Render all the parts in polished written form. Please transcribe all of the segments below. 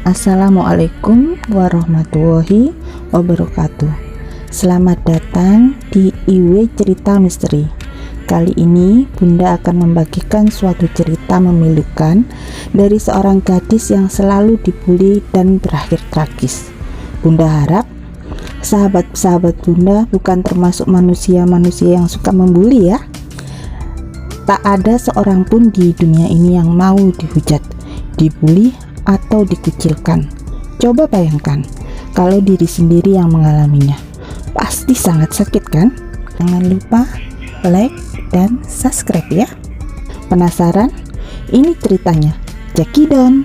Assalamualaikum warahmatullahi wabarakatuh. Selamat datang di IW Cerita Misteri. Kali ini Bunda akan membagikan suatu cerita memilukan dari seorang gadis yang selalu dibully dan berakhir tragis. Bunda harap sahabat-sahabat Bunda bukan termasuk manusia-manusia yang suka membuli ya. Tak ada seorang pun di dunia ini yang mau dihujat, dibully atau dikucilkan. Coba bayangkan kalau diri sendiri yang mengalaminya. Pasti sangat sakit kan? Jangan lupa like dan subscribe ya. Penasaran? Ini ceritanya. Cekidot.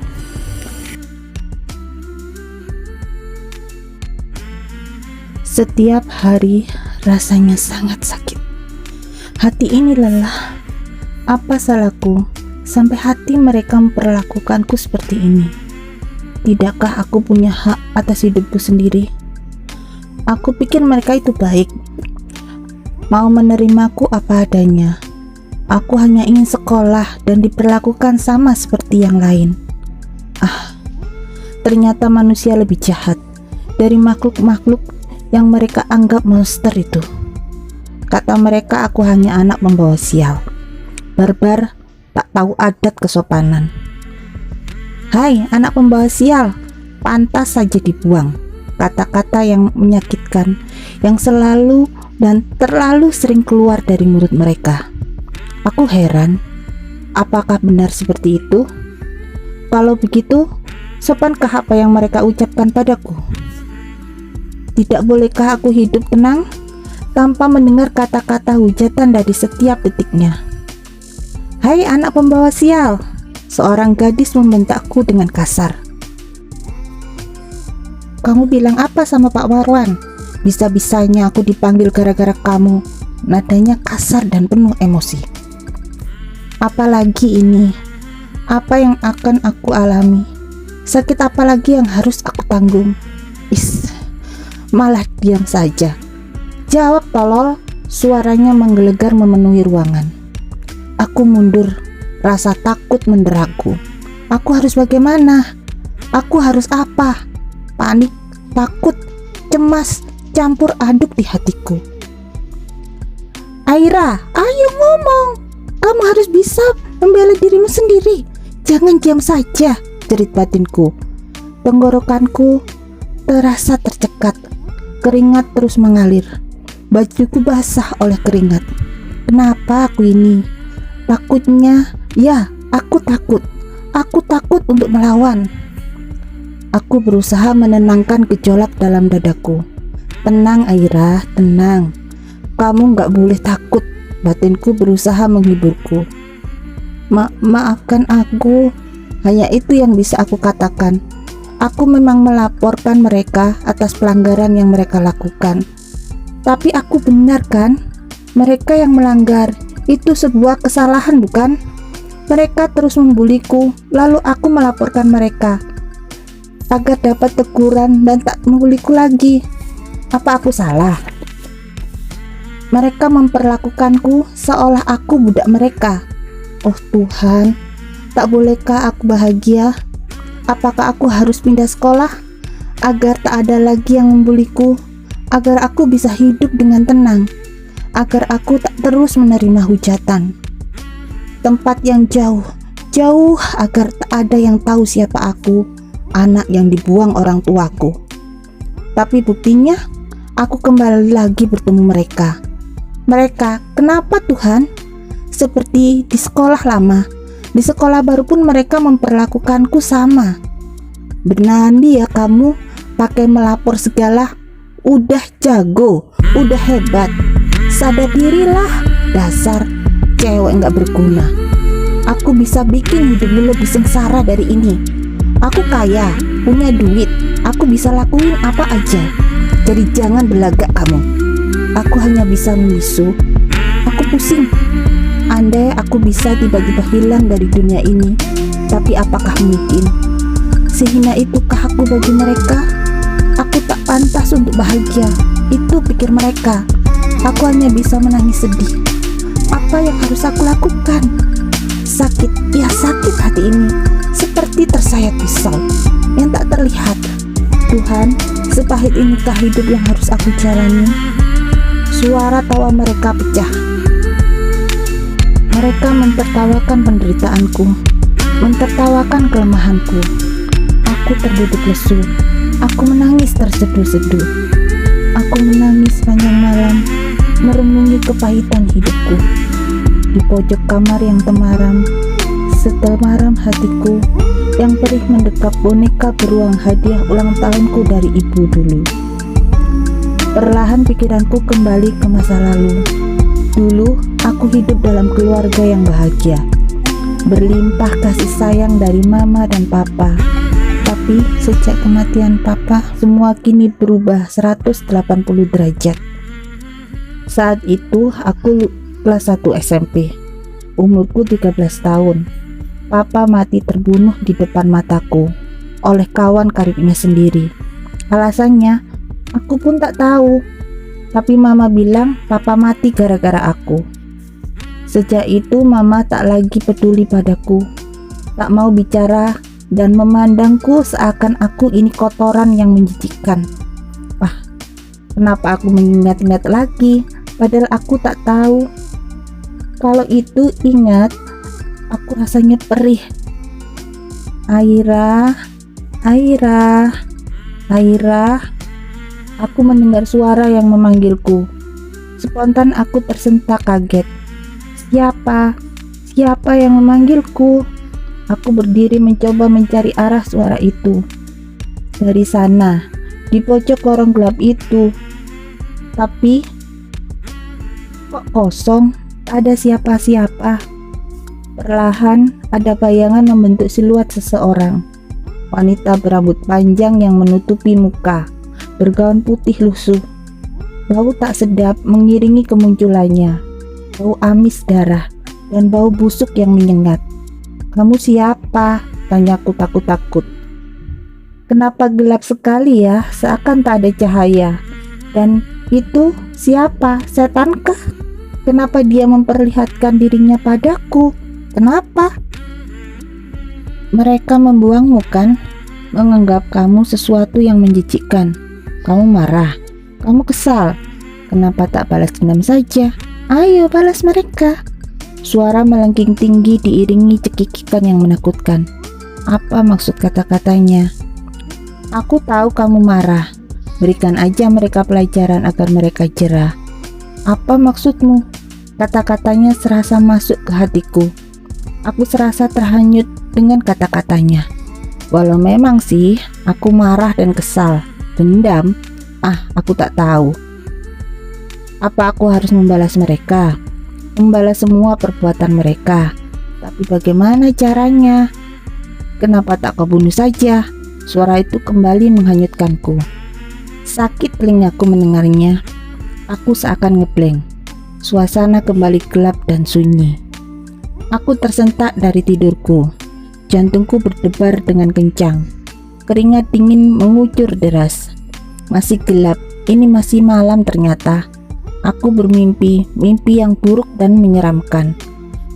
Setiap hari rasanya sangat sakit. Hati ini lelah. Apa salahku sampai hati mereka memperlakukanku seperti ini? Tidakkah aku punya hak atas hidupku sendiri? Aku pikir mereka itu baik, mau menerimaku apa adanya. Aku hanya ingin sekolah dan diperlakukan sama seperti yang lain. Ternyata manusia lebih jahat dari makhluk-makhluk yang mereka anggap monster itu. Kata mereka aku hanya anak pembawa sial, barbar, tak tahu adat kesopanan. Hai anak pembawa sial, pantas saja dibuang. Kata-kata yang menyakitkan, yang selalu dan terlalu sering keluar dari mulut mereka. Aku heran, apakah benar seperti itu? Kalau begitu, sopankah apa yang mereka ucapkan padaku? Tidak bolehkah aku hidup tenang tanpa mendengar kata-kata hujatan dari setiap detiknya? Hai anak pembawa sial, seorang gadis membentakku dengan kasar. Kamu bilang apa sama Pak Warwan? Bisa-bisanya aku dipanggil gara-gara kamu. Nadanya kasar dan penuh emosi. Apalagi ini? Apa yang akan aku alami? Sakit apa lagi yang harus aku tanggung? Malah diam saja. Jawab tolol, suaranya menggelegar memenuhi ruangan. Aku mundur, rasa takut menderaku. Aku harus bagaimana? Aku harus apa? Panik, takut, cemas, campur aduk di hatiku. Aira, ayo ngomong. Kamu harus bisa membela dirimu sendiri. Jangan diam saja, jerit batinku. Tenggorokanku terasa tercekat. Keringat terus mengalir. Bajuku basah oleh keringat. Kenapa aku ini? Takutnya, ya, aku takut. Aku takut untuk melawan. Aku berusaha menenangkan gejolak dalam dadaku. Tenang Aira, tenang. Kamu gak boleh takut. Batinku berusaha menghiburku. Maafkan aku. Hanya itu yang bisa aku katakan. Aku memang melaporkan mereka atas pelanggaran yang mereka lakukan. Tapi aku benar kan? Mereka yang melanggar. Itu sebuah kesalahan bukan? Mereka terus membuliku, lalu aku melaporkan mereka agar dapat teguran dan tak membuliku lagi. Apa aku salah? Mereka memperlakukanku seolah aku budak mereka. Oh Tuhan, tak bolehkah aku bahagia? Apakah aku harus pindah sekolah agar tak ada lagi yang membuliku? Agar aku bisa hidup dengan tenang? Agar aku tak terus menerima hujatan? Tempat yang jauh agar tak ada yang tahu siapa aku, anak yang dibuang orang tuaku. Tapi buktinya, aku kembali lagi bertemu mereka. Mereka, kenapa Tuhan? Seperti di sekolah lama, di sekolah baru pun mereka memperlakukanku sama. Berani ya kamu pakai melapor segala? Udah jago, udah hebat. Sadar dirilah, dasar cewek gak berguna. Aku bisa bikin hidupmu lebih sengsara dari ini. Aku kaya, punya duit, aku bisa lakuin apa aja. Jadi jangan belagak kamu. Aku hanya bisa membisu. Aku pusing. Andai aku bisa tiba-tiba hilang dari dunia ini, tapi apakah mungkin? Sehina itukah aku bagi mereka? Aku tak pantas untuk bahagia. Itu pikir mereka. Aku hanya bisa menangis sedih. Apa yang harus aku lakukan? Sakit, ya sakit hati ini. Seperti seperti tersayat pisau yang tak terlihat. Tuhan, sepahit inikah hidup yang harus aku jalani? Suara tawa mereka pecah. Mereka mentertawakan penderitaanku, mentertawakan kelemahanku. Aku terduduk lesu. Aku menangis terseduh-seduh. Aku menangis sepanjang malam, merenungi kepahitan hidupku. Di pojok kamar yang temaram, setemaram hatiku yang perih mendekap boneka beruang hadiah ulang tahunku dari ibu dulu. Perlahan pikiranku kembali ke masa lalu. Dulu aku hidup dalam keluarga yang bahagia, berlimpah kasih sayang dari mama dan papa. Tapi sejak kematian papa, semua kini berubah 180 derajat. Saat itu aku kelas 1 SMP, umurku 13 tahun. Papa mati terbunuh di depan mataku oleh kawan karibnya sendiri. Alasannya aku pun tak tahu, tapi mama bilang papa mati gara-gara aku. Sejak itu mama tak lagi peduli padaku, tak mau bicara dan memandangku seakan aku ini kotoran yang menjijikkan. Wah, kenapa aku mengingat-ingat lagi, padahal aku tak tahu. Kalau itu ingat, aku rasanya perih. Aira, Aira, Aira. Aku mendengar suara yang memanggilku. Spontan aku tersentak kaget. Siapa? Siapa yang memanggilku? Aku berdiri mencoba mencari arah suara itu. Dari sana, di pojok lorong gelap itu. Tapi kok kosong, tak ada siapa-siapa. Perlahan ada bayangan membentuk siluet seseorang. Wanita berambut panjang yang menutupi muka, bergaun putih lusuh. Bau tak sedap mengiringi kemunculannya. Bau amis darah dan bau busuk yang menyengat. "Kamu siapa?" tanyaku takut-takut. Kenapa gelap sekali ya, seakan tak ada cahaya. Dan itu siapa? Setankah? Kenapa dia memperlihatkan dirinya padaku? Kenapa? Mereka membuangmu kan? Menganggap kamu sesuatu yang menjijikkan. Kamu marah, kamu kesal. Kenapa tak balas dendam saja? Ayo balas mereka. Suara melengking tinggi diiringi cekikikan yang menakutkan. Apa maksud kata-katanya? Aku tahu kamu marah. Berikan aja mereka pelajaran agar mereka jera. Apa maksudmu? Kata-katanya serasa masuk ke hatiku. Aku serasa terhanyut dengan kata-katanya. Walau memang sih aku marah dan kesal. Dendam? Aku tak tahu. Apa aku harus membalas mereka? Membalas semua perbuatan mereka. Tapi bagaimana caranya? Kenapa tak kau bunuh saja? Suara itu kembali menghanyutkanku. Sakit telingaku mendengarnya. Aku seakan ngeblank. Suasana kembali gelap dan sunyi. Aku tersentak dari tidurku. Jantungku berdebar dengan kencang. Keringat dingin mengucur deras. Masih gelap, ini masih malam ternyata. Aku bermimpi, mimpi yang buruk dan menyeramkan.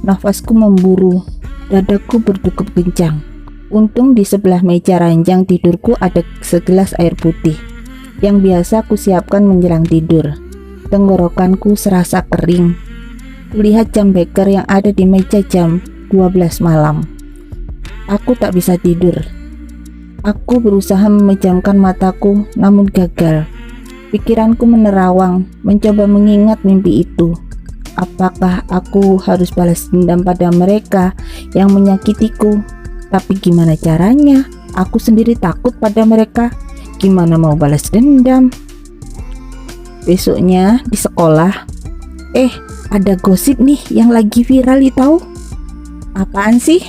Nafasku memburu, dadaku berdegup kencang. Untung di sebelah meja ranjang tidurku ada segelas air putih yang biasa aku siapkan menjelang tidur. Tenggorokanku serasa kering. Kulihat jam beker yang ada di meja jam 12 malam. Aku tak bisa tidur. Aku berusaha memejamkan mataku, namun gagal. Pikiranku menerawang, mencoba mengingat mimpi itu. Apakah aku harus balas dendam pada mereka yang menyakitiku? Tapi gimana caranya? Aku sendiri takut pada mereka. Gimana mau balas dendam? Besoknya di sekolah, ada gosip nih yang lagi viral tahu? Apaan sih?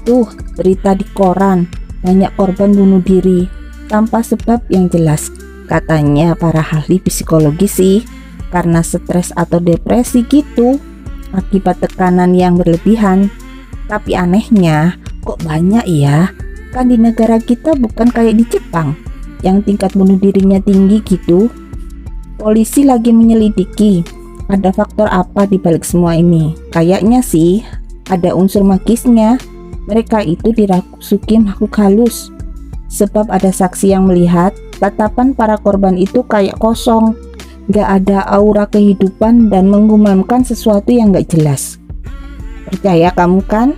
Tuh, berita di koran, banyak korban bunuh diri tanpa sebab yang jelas. Katanya para ahli psikologi sih, karena stres atau depresi gitu, akibat tekanan yang berlebihan. Tapi anehnya, kok banyak ya? Kan di negara kita bukan kayak di Jepang, yang tingkat bunuh dirinya tinggi gitu. Polisi lagi menyelidiki, ada faktor apa di balik semua ini. Kayaknya sih, ada unsur magisnya. Mereka itu dirasuki makhluk halus. Sebab ada saksi yang melihat tatapan para korban itu kayak kosong, gak ada aura kehidupan dan menggumamkan sesuatu yang gak jelas. Percaya kamu kan?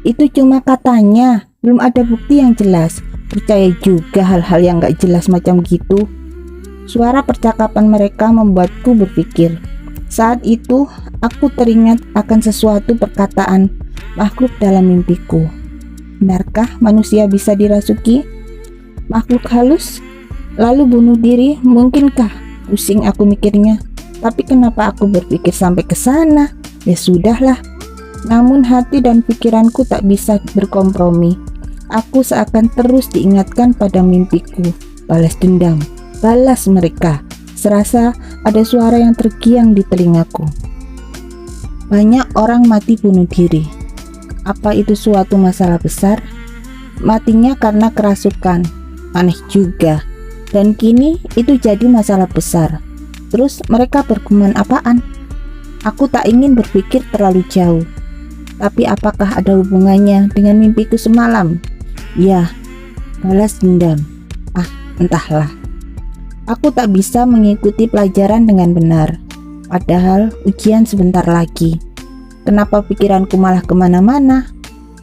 Itu cuma katanya, belum ada bukti yang jelas. Percaya juga hal-hal yang gak jelas macam gitu. Suara percakapan mereka membuatku berpikir. Saat itu aku teringat akan sesuatu perkataan makhluk dalam mimpiku. Benarkah manusia bisa dirasuki makhluk halus lalu bunuh diri? Mungkinkah? Pusing aku mikirnya. Tapi kenapa aku berpikir sampai ke sana? Ya sudahlah. Namun hati dan pikiranku tak bisa berkompromi. Aku seakan terus diingatkan pada mimpiku. Balas dendam, balas mereka. Serasa ada suara yang tergiang di telingaku. Banyak orang mati bunuh diri. Apa itu suatu masalah besar? Matinya karena kerasukan. Aneh juga. Dan kini itu jadi masalah besar. Terus mereka bergumam apaan? Aku tak ingin berpikir terlalu jauh. Tapi apakah ada hubungannya dengan mimpiku semalam? Ya, balas dendam. Entahlah. Aku tak bisa mengikuti pelajaran dengan benar. Padahal ujian sebentar lagi. Kenapa pikiranku malah kemana-mana?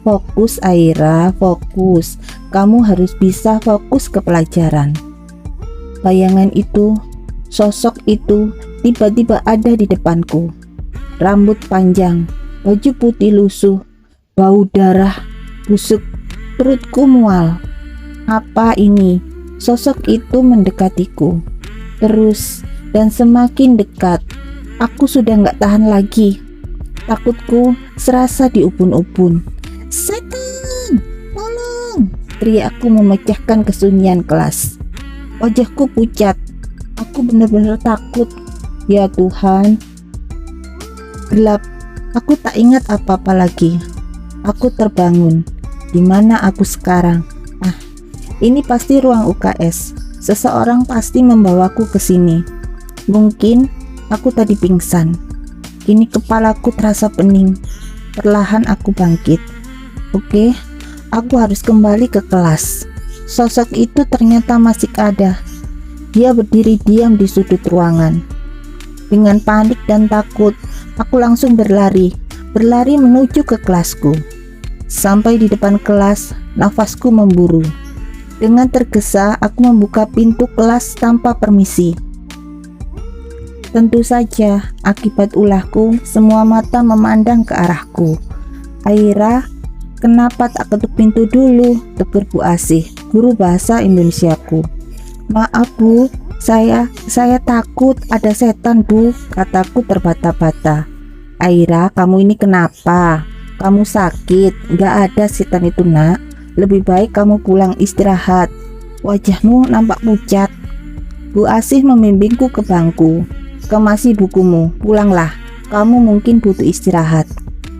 Fokus Aira, fokus. Kamu harus bisa fokus ke pelajaran. Bayangan itu, sosok itu tiba-tiba ada di depanku. Rambut panjang, baju putih lusuh, bau darah, busuk, perutku mual. Apa ini? Sosok itu mendekatiku. Terus dan semakin dekat. Aku sudah gak tahan lagi. Takutku serasa di ubun-ubun. Setan, tolong! Teriakku memecahkan kesunyian kelas. Wajahku pucat. Aku benar-benar takut. Ya Tuhan. Gelap. Aku tak ingat apa-apa lagi. Aku terbangun. Di mana aku sekarang? Ini pasti ruang UKS. Seseorang pasti membawaku ke sini. Mungkin aku tadi pingsan. Kini kepalaku terasa pening. Perlahan aku bangkit. Oke, aku harus kembali ke kelas. Sosok itu ternyata masih ada. Dia berdiri diam di sudut ruangan. Dengan panik dan takut, aku langsung berlari menuju ke kelasku. Sampai di depan kelas, nafasku memburu. Dengan tergesa, aku membuka pintu kelas tanpa permisi. Tentu saja, akibat ulahku, semua mata memandang ke arahku. Aira, kenapa tak ketuk pintu dulu? Tegur Bu Asih, guru bahasa Indonesiaku. Maaf Bu, saya takut ada setan Bu, kataku terbata-bata. Aira, kamu ini kenapa? Kamu sakit? Gak ada setan itu nak. Lebih baik kamu pulang istirahat. Wajahmu nampak pucat. Bu Asih membimbingku ke bangku. Kemasi bukumu, pulanglah. Kamu mungkin butuh istirahat.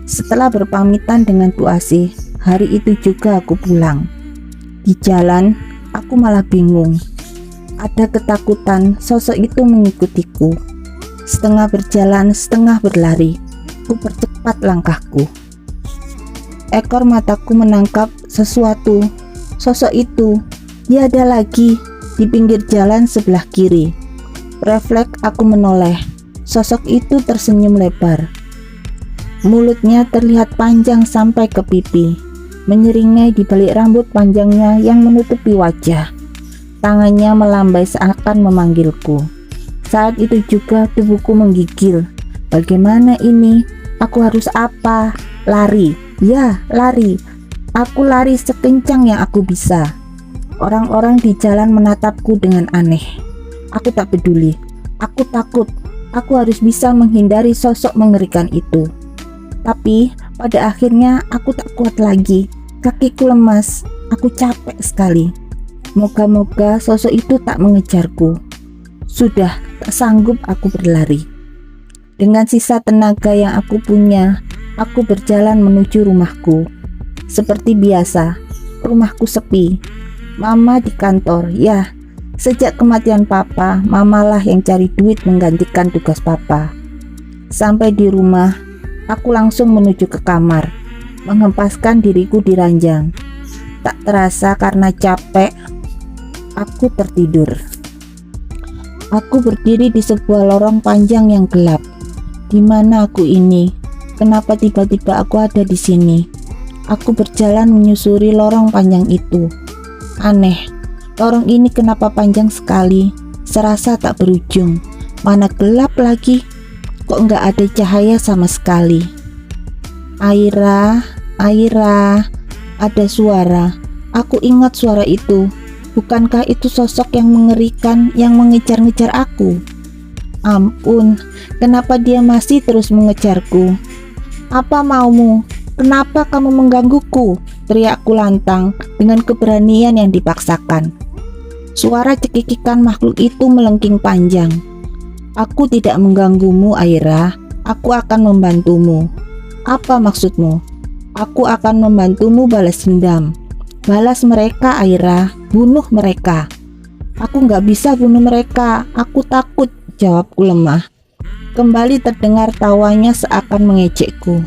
Setelah berpamitan dengan Bu Asih, hari itu juga aku pulang. Di jalan, aku malah bingung. Ada ketakutan sosok itu mengikutiku. Setengah berjalan, setengah berlari. Ku percepat langkahku. Ekor mataku menangkap sesuatu. Sosok itu, dia ada lagi di pinggir jalan sebelah kiri. Refleks aku menoleh. Sosok itu tersenyum lebar. Mulutnya terlihat panjang sampai ke pipi, menyeringai di balik rambut panjangnya yang menutupi wajah. Tangannya melambai seakan memanggilku. Saat itu juga tubuhku menggigil. Bagaimana ini? Aku harus apa? Lari. Ya, lari. Aku lari sekencang yang aku bisa. Orang-orang di jalan menatapku dengan aneh. Aku tak peduli. Aku takut. Aku harus bisa menghindari sosok mengerikan itu. Tapi pada akhirnya aku tak kuat lagi. Kakiku lemas. Aku capek sekali. Moga-moga sosok itu tak mengejarku. Sudah tak sanggup aku berlari. Dengan sisa tenaga yang aku punya, aku berjalan menuju rumahku. Seperti biasa, rumahku sepi. Mama di kantor. Ya, sejak kematian papa, mamalah yang cari duit menggantikan tugas papa. Sampai di rumah, aku langsung menuju ke kamar. menghempaskan diriku di ranjang. Tak terasa karena capek, aku tertidur. Aku berdiri di sebuah lorong panjang yang gelap. Di mana aku ini? Kenapa tiba-tiba aku ada di sini? Aku berjalan menyusuri lorong panjang itu. Aneh, lorong ini kenapa panjang sekali? Serasa tak berujung. Mana gelap lagi? Kok nggak ada cahaya sama sekali? Aira, Aira, ada suara. Aku ingat suara itu. Bukankah itu sosok yang mengerikan yang mengejar-ngejar aku? Ampun, kenapa dia masih terus mengejarku? Apa maumu? Kenapa kamu menggangguku? Teriakku lantang dengan keberanian yang dipaksakan. Suara cekikikan makhluk itu melengking panjang. Aku tidak mengganggumu, Aira. Aku akan membantumu. Apa maksudmu? Aku akan membantumu balas dendam. Balas mereka, Aira. Bunuh mereka. Aku nggak bisa bunuh mereka. Aku takut, jawabku lemah. Kembali terdengar tawanya seakan mengejekku.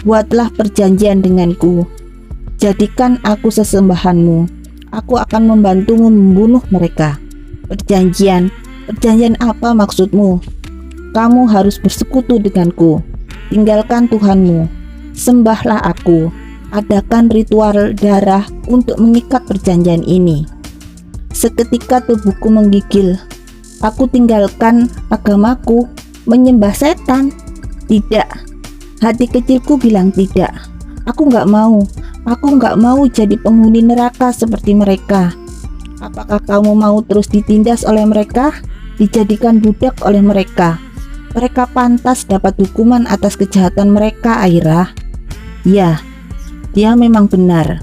Buatlah perjanjian denganku. Jadikan aku sesembahanmu. Aku akan membantumu membunuh mereka. Perjanjian? Perjanjian apa maksudmu? Kamu harus bersekutu denganku. Tinggalkan Tuhanmu. Sembahlah aku. Adakan ritual darah untuk mengikat perjanjian ini. Seketika tubuhku menggigil. Aku tinggalkan agamaku, menyembah setan. Tidak. Hati kecilku bilang tidak. Aku nggak mau. Aku nggak mau jadi penghuni neraka seperti mereka. Apakah kamu mau terus ditindas oleh mereka? Dijadikan budak oleh mereka? Mereka pantas dapat hukuman atas kejahatan mereka, Aira. Ya. Dia memang benar.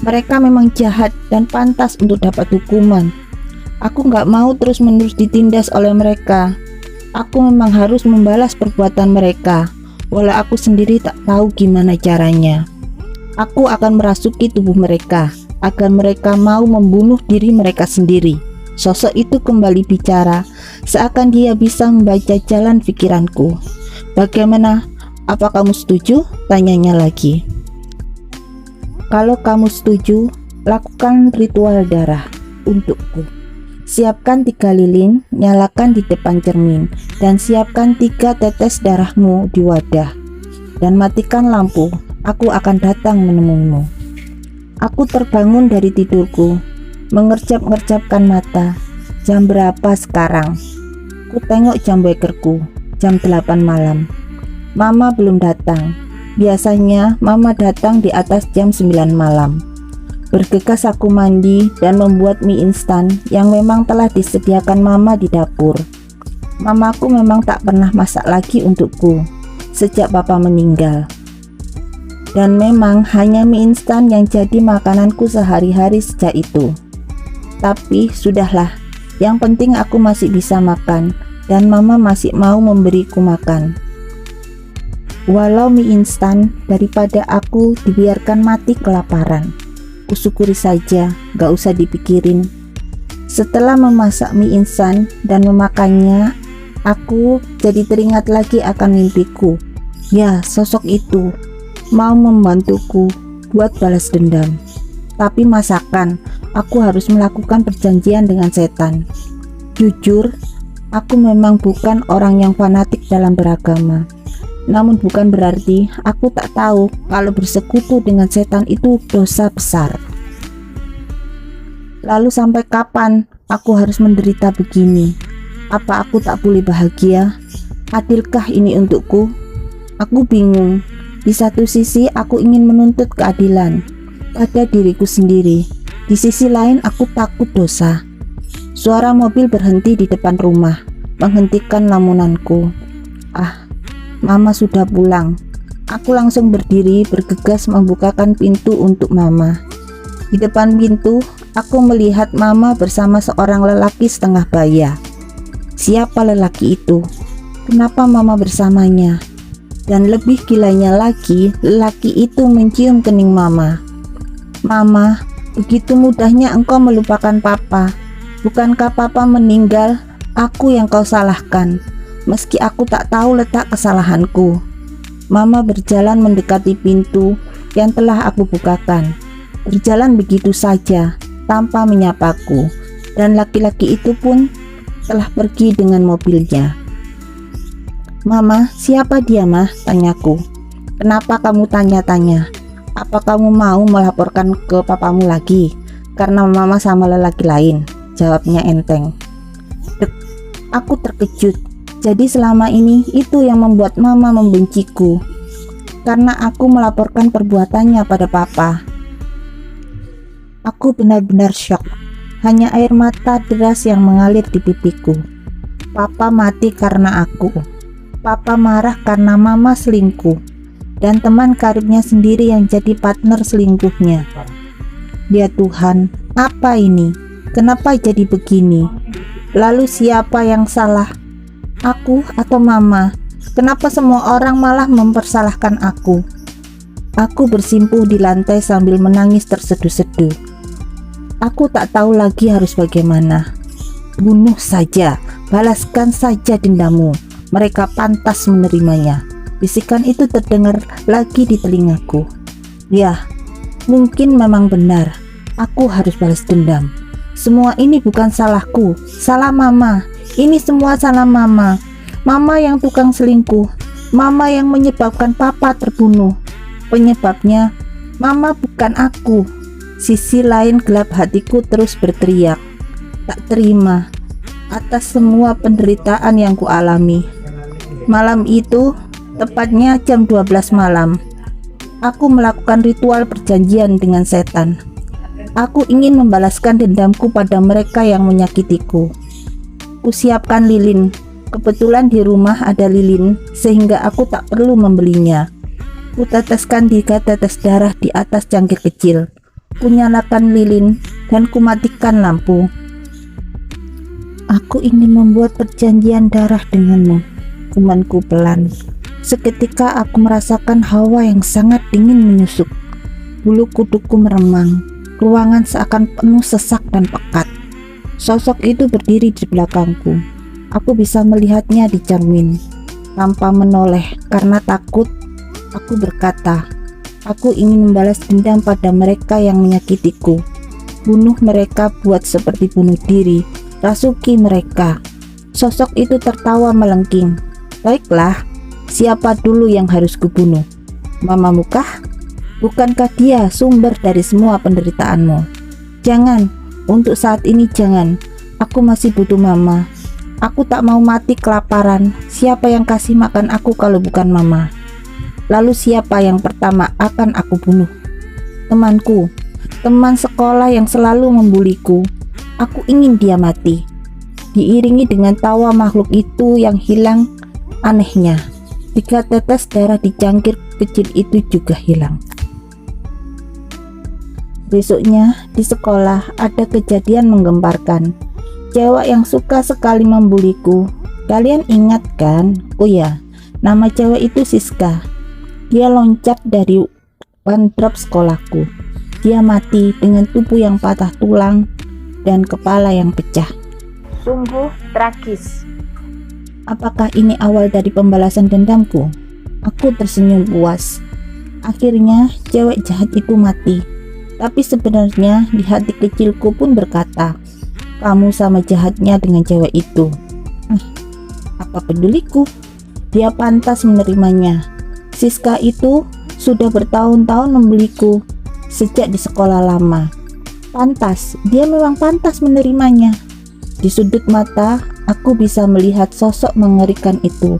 Mereka memang jahat dan pantas untuk dapat hukuman. Aku nggak mau terus-menerus ditindas oleh mereka. Aku memang harus membalas perbuatan mereka, walau aku sendiri tak tahu gimana caranya. Aku akan merasuki tubuh mereka, agar mereka mau membunuh diri mereka sendiri. Sosok itu kembali bicara, seakan dia bisa membaca jalan pikiranku. Bagaimana? Apa kamu setuju? Tanyanya lagi. Kalau kamu setuju, lakukan ritual darah untukku. Siapkan 3 lilin, nyalakan di depan cermin, dan siapkan 3 tetes darahmu di wadah. Dan matikan lampu, aku akan datang menemuimu. Aku terbangun dari tidurku, mengerjap-ngerjapkan mata. Jam berapa sekarang? Ku tengok jam bekerku, jam 8 malam. Mama belum datang. Biasanya mama datang di atas jam 9 malam. Bergegas aku mandi dan membuat mie instan yang memang telah disediakan mama di dapur. Mamaku memang tak pernah masak lagi untukku sejak papa meninggal. Dan memang hanya mie instan yang jadi makananku sehari-hari sejak itu. Tapi sudahlah, yang penting aku masih bisa makan dan mama masih mau memberiku makan. Walau mie instan, daripada aku dibiarkan mati kelaparan. Kusyukuri saja, gak usah dipikirin. Setelah memasak mie instan dan memakannya, aku jadi teringat lagi akan mimpiku. Ya, sosok itu mau membantuku buat balas dendam. Tapi masakan, aku harus melakukan perjanjian dengan setan. Jujur, aku memang bukan orang yang fanatik dalam beragama. Namun bukan berarti aku tak tahu kalau bersekutu dengan setan itu dosa besar. Lalu sampai kapan aku harus menderita begini? Apa aku tak boleh bahagia? Adilkah ini untukku? Aku bingung. Di satu sisi aku ingin menuntut keadilan pada diriku sendiri. Di sisi lain aku takut dosa. Suara mobil berhenti di depan rumah, menghentikan lamunanku. Mama sudah pulang. Aku langsung berdiri bergegas membukakan pintu untuk mama. Di depan pintu, aku melihat mama bersama seorang lelaki setengah baya. Siapa lelaki itu? Kenapa mama bersamanya? Dan lebih gilanya lagi, lelaki itu mencium kening mama. Mama, begitu mudahnya engkau melupakan papa. Bukankah papa meninggal? Aku yang kau salahkan. Meski aku tak tahu letak kesalahanku. Mama berjalan mendekati pintu, yang telah aku bukakan. Berjalan begitu saja tanpa menyapaku, dan laki-laki itu pun telah pergi dengan mobilnya. "Mama, siapa dia, Mah?" tanyaku. "Kenapa kamu tanya-tanya? Apa kamu mau melaporkan ke papamu lagi karena mama sama lelaki lain?" jawabnya enteng. Aku terkejut. Jadi selama ini itu yang membuat mama membenciku, karena aku melaporkan perbuatannya pada papa. Aku benar-benar syok. Hanya air mata deras yang mengalir di pipiku. Papa mati karena aku. Papa marah karena mama selingkuh, dan teman karibnya sendiri yang jadi partner selingkuhnya. Ya Tuhan, apa ini? Kenapa jadi begini? Lalu siapa yang salah? Aku atau mama? Kenapa semua orang malah mempersalahkan aku? Aku bersimpuh di lantai sambil menangis terseduh-seduh. Aku tak tahu lagi harus bagaimana. "Bunuh saja, balaskan saja dendammu. Mereka pantas menerimanya." Bisikan itu terdengar lagi di telingaku. Ya, mungkin memang benar. Aku harus balas dendam. Semua ini bukan salahku, salah mama. Ini semua salah mama. Mama yang tukang selingkuh. Mama yang menyebabkan papa terbunuh. Penyebabnya mama, bukan aku. Sisi lain gelap hatiku terus berteriak, tak terima atas semua penderitaan yang kualami. Malam itu, tepatnya jam 12 malam, aku melakukan ritual perjanjian dengan setan. Aku ingin membalaskan dendamku pada mereka yang menyakitiku. Kusiapkan lilin. Kebetulan di rumah ada lilin, sehingga aku tak perlu membelinya. Kuteteskan 3 tetes darah di atas cangkir kecil. Kunyalakan lilin dan kumatikan lampu. "Aku ingin membuat perjanjian darah denganmu," kumanku pelan. Seketika aku merasakan hawa yang sangat dingin menyusuk. Bulu kudukku meremang. Ruangan seakan penuh sesak dan pekat. Sosok itu berdiri di belakangku. Aku bisa melihatnya di cermin. Tanpa menoleh karena takut, aku berkata, "Aku ingin membalas dendam pada mereka yang menyakitiku. Bunuh mereka buat seperti bunuh diri. Rasuki mereka." Sosok itu tertawa melengking. "Baiklah, siapa dulu yang harus kubunuh? Mamamu kah? Bukankah dia sumber dari semua penderitaanmu?" "Jangan, untuk saat ini jangan. Aku masih butuh mama. Aku tak mau mati kelaparan. Siapa yang kasih makan aku kalau bukan mama? Lalu siapa yang pertama akan aku bunuh? Temanku, teman sekolah yang selalu membuliku. Aku ingin dia mati." Diiringi dengan tawa makhluk itu yang hilang. Anehnya, 3 tetes darah di cangkir kecil itu juga hilang. Besoknya di sekolah ada kejadian menggemparkan. Cewek yang suka sekali membuliku. Kalian ingat kan? Oh ya, nama cewek itu Siska. Dia loncat dari one drop sekolahku. Dia mati dengan tubuh yang patah tulang dan kepala yang pecah. Sungguh tragis. Apakah ini awal dari pembalasan dendamku? Aku tersenyum puas. Akhirnya cewek jahat itu mati. Tapi sebenarnya di hati kecilku pun berkata, "Kamu sama jahatnya dengan cewek itu." Apa peduliku? Dia pantas menerimanya. Siska itu sudah bertahun-tahun membeliku sejak di sekolah lama. Pantas, dia memang pantas menerimanya. Di sudut mata, aku bisa melihat sosok mengerikan itu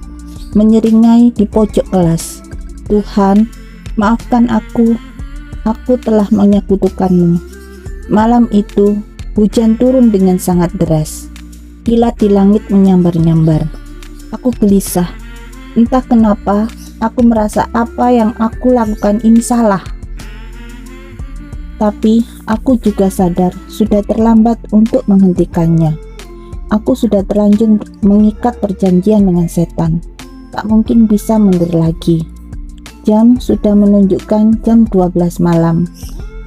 menyeringai di pojok kelas. "Tuhan, maafkan aku. Aku telah menyekutukanmu." Malam itu, hujan turun dengan sangat deras. Kilat di langit menyambar-nyambar. Aku gelisah. Entah kenapa, aku merasa apa yang aku lakukan ini salah. Tapi, aku juga sadar sudah terlambat untuk menghentikannya. Aku sudah terlanjur mengikat perjanjian dengan setan. Tak mungkin bisa mundur lagi. Jam sudah menunjukkan jam 12 malam.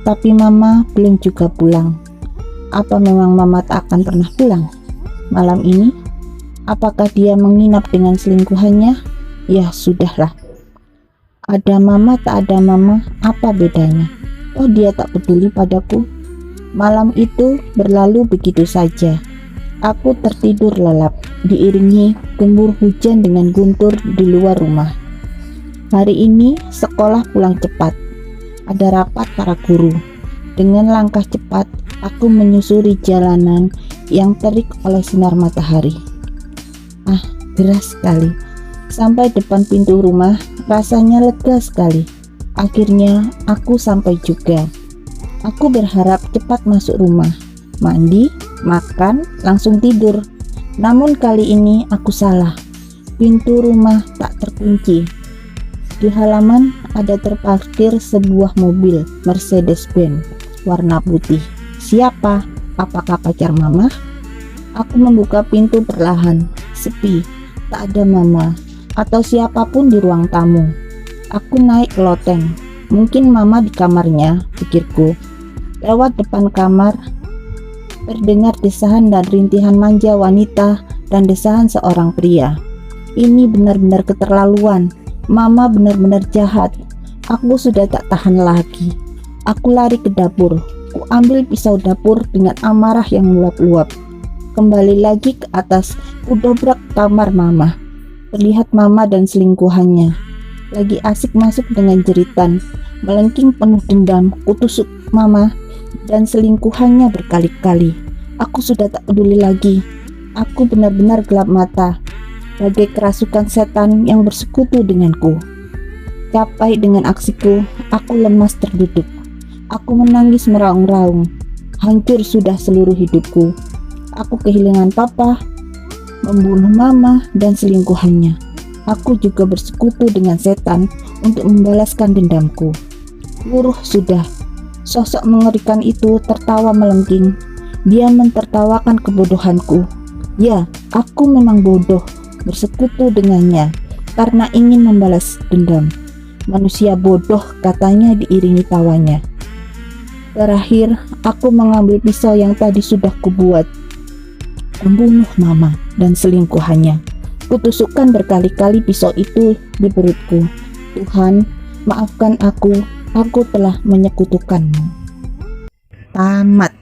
Tapi mama belum juga pulang. Apa memang mama tak akan pernah pulang malam ini? Apakah dia menginap dengan selingkuhannya? Ya sudahlah. Ada mama tak ada mama, apa bedanya? Oh, dia tak peduli padaku. Malam itu berlalu begitu saja. Aku tertidur lelap, diiringi gembur hujan dengan guntur di luar rumah. Hari ini sekolah pulang cepat. Ada rapat para guru. Dengan langkah cepat, aku menyusuri jalanan yang terik oleh sinar matahari. Ah, deras sekali. Sampai depan pintu rumah, rasanya lega sekali. Akhirnya, aku sampai juga. Aku berharap cepat masuk rumah, mandi, makan, langsung tidur. Namun kali ini aku salah. Pintu rumah tak terkunci. Di halaman ada terparkir sebuah mobil Mercedes-Benz warna putih. Siapa? Apakah pacar mama? Aku membuka pintu perlahan. Sepi, tak ada mama atau siapapun di ruang tamu. Aku naik ke loteng. Mungkin mama di kamarnya, pikirku. Lewat depan kamar, terdengar desahan dan rintihan manja wanita dan desahan seorang pria. Ini benar-benar keterlaluan. Mama benar-benar jahat. Aku sudah tak tahan lagi. Aku lari ke dapur. Ku ambil pisau dapur dengan amarah yang meluap-luap. Kembali lagi ke atas, ku dobrak kamar mama. Terlihat mama dan selingkuhannya lagi asik masuk dengan jeritan. Melengking penuh dendam, ku tusuk mama dan selingkuhannya berkali-kali. Aku sudah tak peduli lagi. Aku benar-benar gelap mata, bagai kerasukan setan yang bersekutu denganku. Capai dengan aksiku, aku lemas terduduk. Aku menangis meraung-raung. Hancur sudah seluruh hidupku. Aku kehilangan papa, membunuh mama dan selingkuhannya. Aku juga bersekutu dengan setan untuk membalaskan dendamku. Luruh sudah. Sosok mengerikan itu tertawa melengking. Dia mentertawakan kebodohanku. Ya, aku memang bodoh bersekutu dengannya karena ingin membalas dendam. Manusia bodoh, katanya diiringi tawanya. Terakhir, aku mengambil pisau yang tadi sudah kubuat, membunuh mama dan selingkuhannya. Kutusukkan berkali-kali pisau itu di perutku. Tuhan, maafkan aku telah menyekutukanmu. Tamat.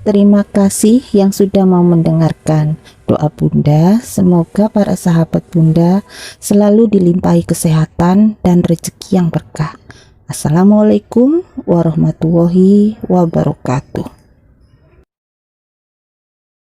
Terima kasih yang sudah mau mendengarkan. Doa Bunda, semoga para sahabat Bunda selalu dilimpahi kesehatan dan rezeki yang berkah. Assalamualaikum warahmatullahi wabarakatuh.